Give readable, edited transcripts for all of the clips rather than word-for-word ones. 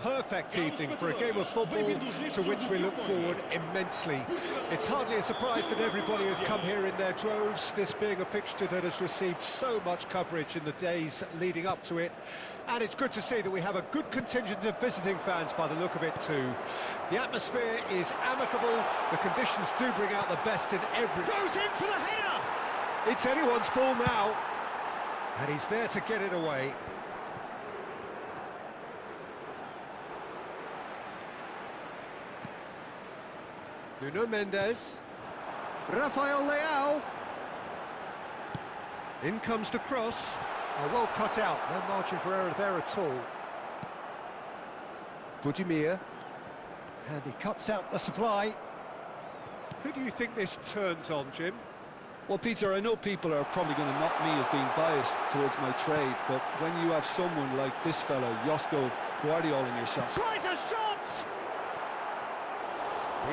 perfect evening for a game of football to which we look forward immensely. It's hardly a surprise that everybody has come here in their droves, this being a fixture that has received so much coverage in the days leading up to it. And it's good to see that we have a good contingent of visiting fans by the look of it too. The atmosphere is amicable, the conditions do bring out the best in every... Goes in for the header! It's anyone's ball now. And he's there to get it away. Nuno Mendes. Rafael Leao. In comes the cross. Oh, well cut out. No margin for error there at all. Budimir. And he cuts out the supply. Who do you think this turns on, Jim? Well, Peter, I know people are probably going to knock me as being biased towards my trade, but when you have someone like this fellow, Josko Guardiola, in your side... Tries a shot!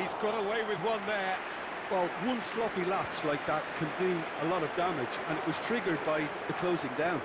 He's got away with one there. Well, one sloppy lapse like that can do a lot of damage, and it was triggered by the closing down.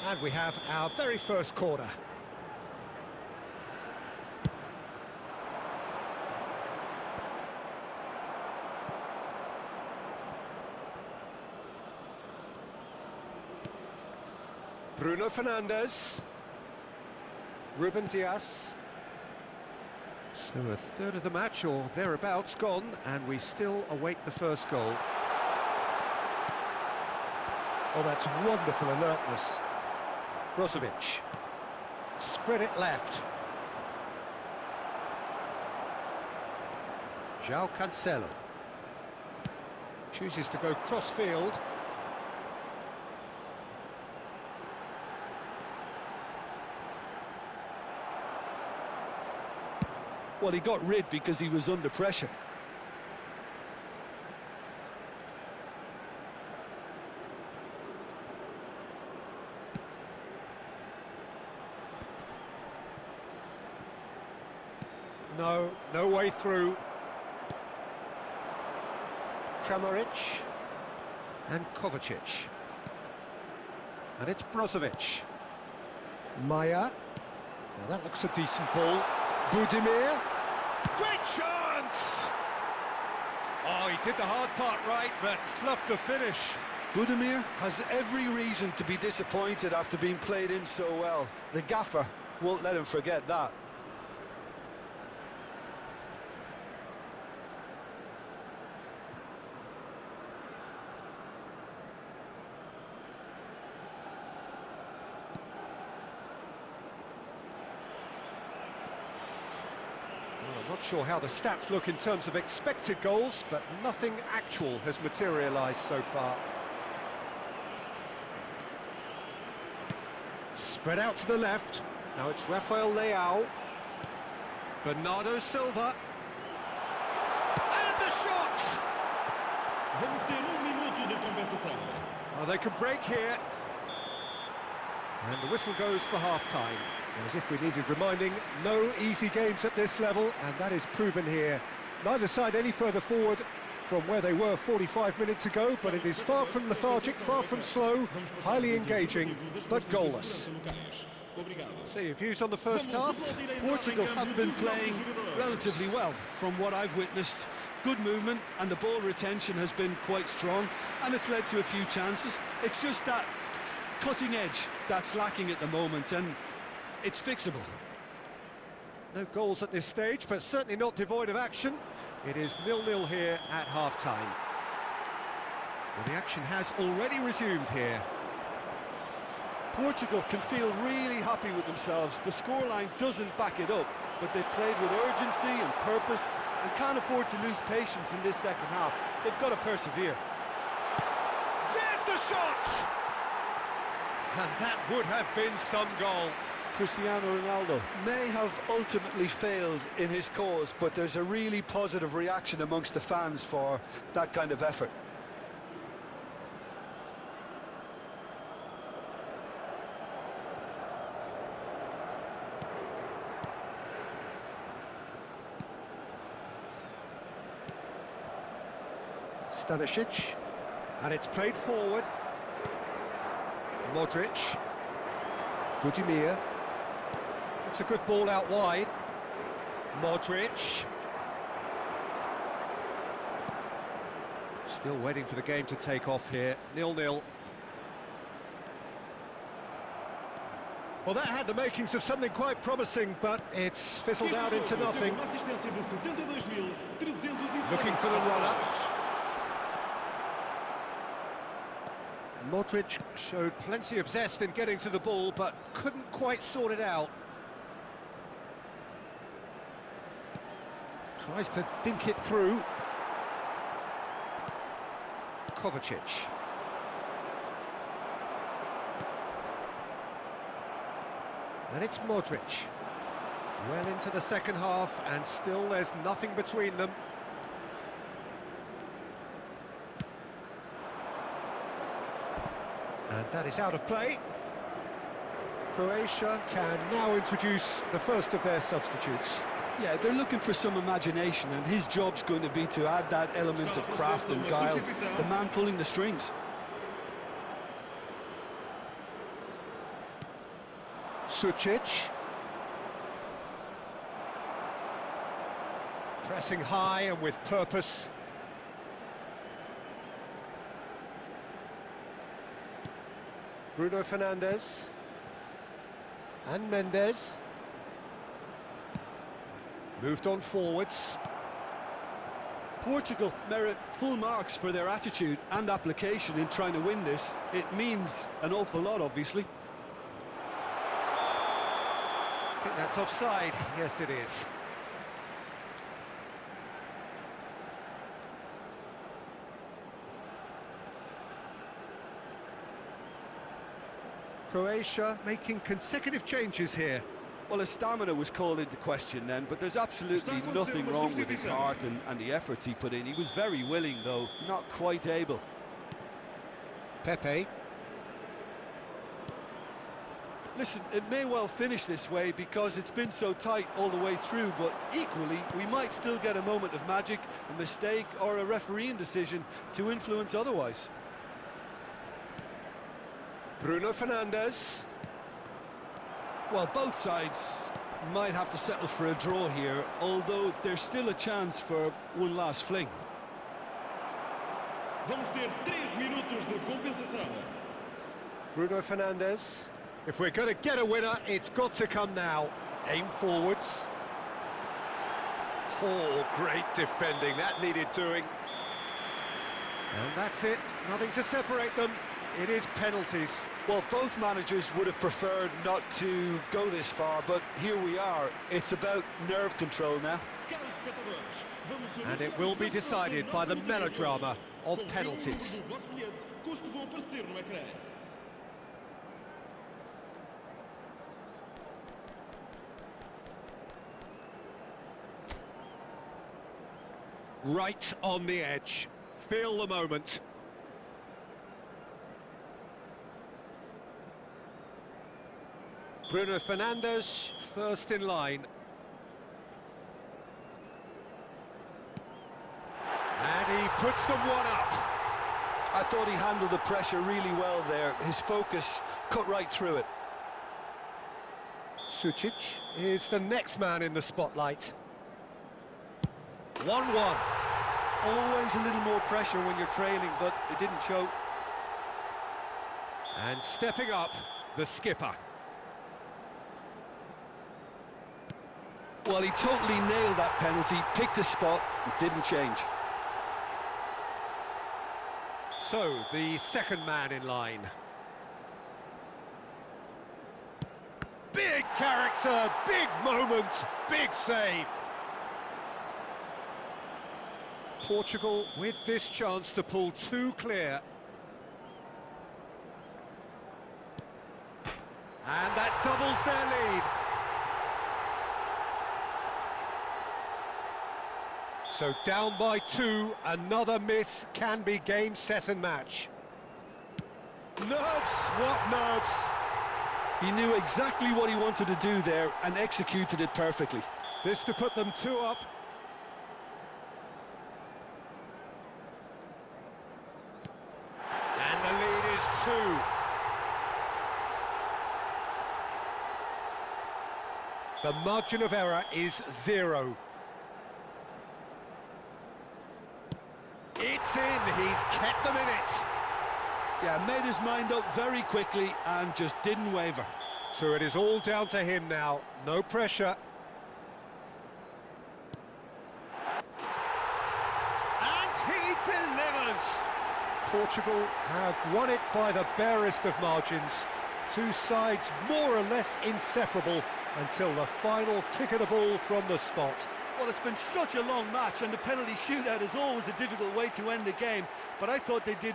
And we have our very first corner. Bruno Fernandes. Ruben Dias. So a third of the match or thereabouts gone, and we still await the first goal. Oh, that's wonderful alertness. Brozovic. Spread it left. João Cancelo. Chooses to go cross-field. Well, he got rid because he was under pressure. No way through. Kramaric and Kovacic. And it's Brozovic. Maya. Now that looks a decent ball. Budimir. Great chance! Oh, he did the hard part right, but fluffed the finish. Budimir has every reason to be disappointed after being played in so well. The gaffer won't let him forget that. I'm not sure how the stats look in terms of expected goals, but nothing actual has materialised so far. Spread out to the left. Now it's Rafael Leao. Bernardo Silva. And the shot! Vamos ter minuto de compensação. Oh, they could break here. And the whistle goes for half-time. As if we needed reminding, no easy games at this level, and that is proven here. Neither side any further forward from where they were 45 minutes ago, but it is far from lethargic, far from slow, highly engaging, but goalless. So your views on the first half? Portugal have been playing relatively well from what I've witnessed. Good movement, and the ball retention has been quite strong, and it's led to a few chances. It's just that cutting edge that's lacking at the moment, and it's fixable. No goals at this stage, but certainly not devoid of action. It is 0-0 here at half-time. Well, the action has already resumed here. Portugal can feel really happy with themselves. The scoreline doesn't back it up, but they've played with urgency and purpose and can't afford to lose patience in this second half. They've got to persevere. There's the shot! And that would have been some goal. Cristiano Ronaldo may have ultimately failed in his cause, but there's a really positive reaction amongst the fans for that kind of effort. Stanisic, and it's played forward. Modric, Budimir. It's a good ball out wide. Modric. Still waiting for the game to take off here. 0-0. Well, that had the makings of something quite promising, but it's fizzled out into nothing. Looking for the run-up. Modric showed plenty of zest in getting to the ball, but couldn't quite sort it out. Tries to dink it through. Kovacic. And it's Modric. Well into the second half, and still there's nothing between them. And that is out of play. Croatia can now introduce the first of their substitutes. Yeah, they're looking for some imagination, and his job's going to be to add that element of craft and guile, the man pulling the strings. Sucic. Pressing high and with purpose. Bruno Fernandes. And Mendes. Moved on forwards. Portugal merit full marks for their attitude and application in trying to win this. It means an awful lot, obviously. I think that's offside. Yes, it is. Croatia making consecutive changes here. Well, his stamina was called into question then, but there's absolutely nothing wrong with his heart and the efforts he put in. He was very willing, though, not quite able. Pepe. Listen, it may well finish this way because it's been so tight all the way through, but equally, we might still get a moment of magic, a mistake, or a refereeing decision to influence otherwise. Bruno Fernandes. Well, both sides might have to settle for a draw here, although there's still a chance for one last fling. Vamos ter 3 minutos de compensação. Bruno Fernandes. If we're going to get a winner, it's got to come now. Aim forwards. Oh, great defending. That needed doing. And that's it. Nothing to separate them. It is penalties. Well, both managers would have preferred not to go this far, but here we are. It's about nerve control now. And it will be decided by the melodrama of penalties. Right on the edge. Feel the moment. Bruno Fernandes, first in line. And he puts them one up. I thought he handled the pressure really well there. His focus cut right through it. Sucic is the next man in the spotlight. 1-1. Always a little more pressure when you're trailing, but it didn't show. And stepping up, the skipper. Well, he totally nailed that penalty, picked a spot, and didn't change. So, the second man in line. Big character, big moment, big save. Portugal with this chance to pull two clear. And that doubles their lead. So down by 2, another miss can be game, set and match. Nerves, what nerves? He knew exactly what he wanted to do there and executed it perfectly. This to put them 2 up. 2. The margin of error is 0. It's in, he's kept them in it. Yeah, made his mind up very quickly and just didn't waver. So it is all down to him now, no pressure. And he delivers! Portugal have won it by the barest of margins. Two sides more or less inseparable until the final kick of the ball from the spot. Well, it's been such a long match, and the penalty shootout is always a difficult way to end the game, but I thought they did